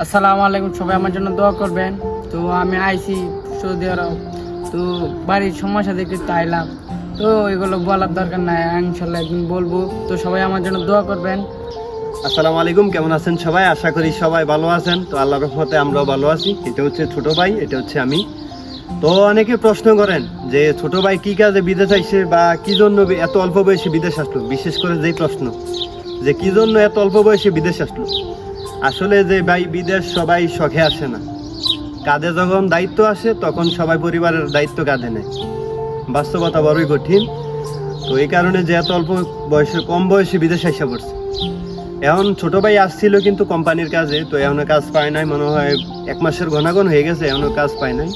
আসসালামু আলাইকুম, সবাই আমার জন্য দোয়া করবেন। তো আমি আইছি সৌদি আরব, তো বাড়ির সমস্যা দেখে তাইলাম, তো এগুলো বলার দরকার নাই, ইনশাল্লাহ একদিন বলবো। তো সবাই আমার জন্য দোয়া করবেন। আসসালামু আলাইকুম, কেমন আছেন সবাই? আশা করি সবাই ভালো আছেন। তো আল্লাহর রহমতে আমরাও ভালো আছি। এটা হচ্ছে ছোট ভাই, এটা হচ্ছে আমি। তো অনেকে প্রশ্ন করেন যে ছোট ভাই কি কাজে বিদেশ আইছে বা কি জন্য এত অল্প বয়সে বিদেশ আসলো, বিশেষ করে যেই প্রশ্ন যে কি জন্য এত অল্প বয়সে বিদেশ আসলো। আসলে যে ভাই বিদেশ সবাই শখে আসে না, কাঁধে যখন দায়িত্ব আসে তখন সবাই পরিবারের দায়িত্ব কাঁধে নেয়। বাস্তবতা বড়ই কঠিন। তো এই কারণে যে এত অল্প বয়সে, কম বয়সে বিদেশ আইসা পড়ছে। এখন ছোট ভাই আসছিল কিন্তু কোম্পানির কাজে, তো এখনো কাজ পায় নাই, মনে হয় 1 মাসের ঘনাগন হয়ে গেছে, এখনো কাজ পায় নাই।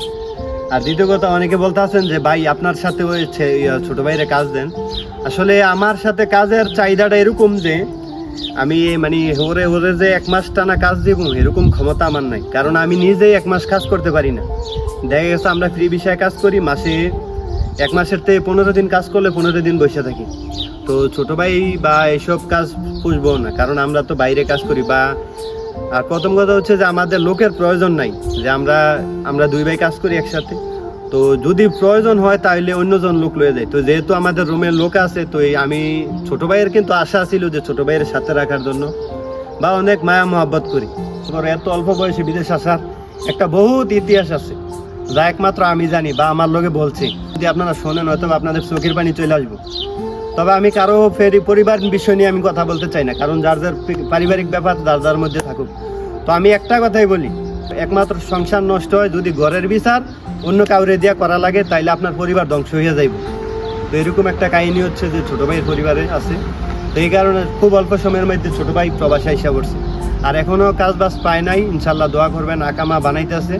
আর দ্বিতীয় কথা, অনেকে বলতে আছেন যে ভাই আপনার সাথে ওই ছোট ভাইরে কাজ দেন। আসলে আমার সাথে কাজের চাহিদাটা এরকম যে আমি মানে ওরে ওরে যে 1 মাস টানা কাজ দিব এরকম ক্ষমতা আমার নাই, কারণ আমি নিজেই 1 মাস কাজ করতে পারি না। দেখা গেছে আমরা ফ্রি বিষয়ে কাজ করি, মাসে 1 মাসের থেকে 15 দিন কাজ করলে 15 দিন বসে থাকি। তো ছোট ভাই বা এসব কাজ পুষবো না, কারণ আমরা তো বাইরে কাজ করি। বা আর প্রথম কথা হচ্ছে যে আমাদের লোকের প্রয়োজন নাই, যে আমরা 2 ভাই কাজ করি একসাথে। তো যদি প্রয়োজন হয় তাহলে অন্যজন লোক লয়ে যায়। তো যেহেতু আমাদের রুমের লোক আছে, তো আমি ছোট ভাইয়ের কিন্তু আশা ছিল যে ছোট ভাইয়ের সাথে রাখার জন্য, বা অনেক মায়া মহব্বত করি। এত অল্প বয়সে বিদেশ আসার একটা বহুত ইতিহাস আছে, যা একমাত্র আমি জানি বা আমার লোকে বলছে। যদি আপনারা শোনেন হয়তো আপনাদের চোখের পানি চলে আসবো। তবে আমি কারো পরিবার বিষয় নিয়ে আমি কথা বলতে চাই না, কারণ যার যার পারিবারিক ব্যাপার যার যার মধ্যে থাকুক। তো আমি একটা কথাই বলি, একমাত্র সংসার নষ্ট হয় যদি ঘরের বিচার অন্য কাউরে দিয়া করা লাগে, তাইলে আপনার পরিবার ধ্বংস হয়ে যাইব। তো এরকম একটা কাহিনী হচ্ছে যে ছোট ভাইয়ের পরিবারে আছে। তো এই কারণে খুব অল্প সময়ের মধ্যে ছোট ভাই প্রবাসে আইসা পড়ছে, আর এখনো কাজ বাজ পায় নাই। ইনশাল্লাহ দোয়া করবেন, আকামা বানাইতেছে।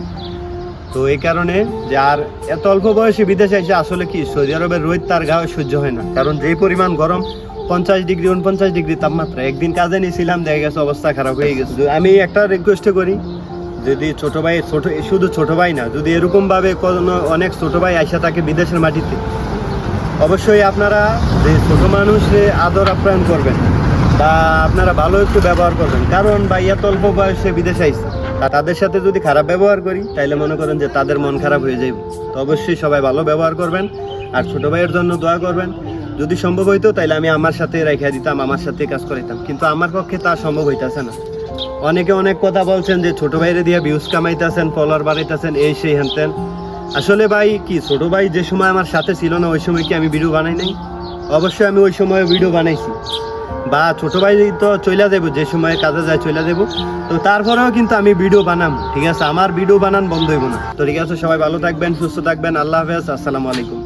তো এই কারণে যে আর এত অল্প বয়সে বিদেশে এসে আসলে কি সৌদি আরবের রোদ তার গায়ে সহ্য হয় না, কারণ যেই পরিমাণ গরম, 50 ডিগ্রি 49 ডিগ্রি তাপমাত্রা। একদিন কাজে নিয়েছিলাম, দেখা গেছে অবস্থা খারাপ হয়ে গেছে। আমি একটা রিকোয়েস্ট করি, যদি ছোট ভাই, শুধু ছোট ভাই না, যদি এরকম ভাবে কোনো অনেক ছোট ভাই আইসা থাকে বিদেশের মাটিতে, অবশ্যই আপনারা যে ছোট মানুষে আদর আপ্যায়ন করবেন বা আপনারা ভালো একটু ব্যবহার করবেন, কারণ ভাই এত অল্প বয়সে বিদেশে আইসে। তাদের সাথে যদি খারাপ ব্যবহার করি তাইলে মনে করেন যে তাদের মন খারাপ হয়ে যাবে। তো অবশ্যই সবাই ভালো ব্যবহার করবেন, আর ছোট ভাইয়ের জন্য দোয়া করবেন। যদি সম্ভব হইতো তাইলে আমি আমার সাথে রেখে দিতাম, আমার সাথে কাজ করিতাম, কিন্তু আমার পক্ষে তা সম্ভব হইতেছে না। অনেকে অনেক কথা বলছেন যে ছোট ভাইরে দিয়ে ভিউজ কামাইতেছেন, ফলোয়ার বাড়াইতেছেন, এই সেই হ্যান। আসলে ভাই কি, ছোট ভাই যে সময় আমার সাথে ছিল না ওই সময় কি আমি ভিডিও বানাই নাই? অবশ্যই আমি ওই সময় ভিডিও বানাইছি। বা ছোট ভাই তো চলে যাবো, যে সময় কাজে যায় চলে যাবো, তো তারপরেও কিন্তু আমি ভিডিও বানাম, ঠিক আছে? আমার ভিডিও বানান বন্ধ হইব না। তো ঠিক আছে, সবাই ভালো থাকবেন, সুস্থ থাকবেন। আল্লাহ হাফেজ, আসসালামু আলাইকুম।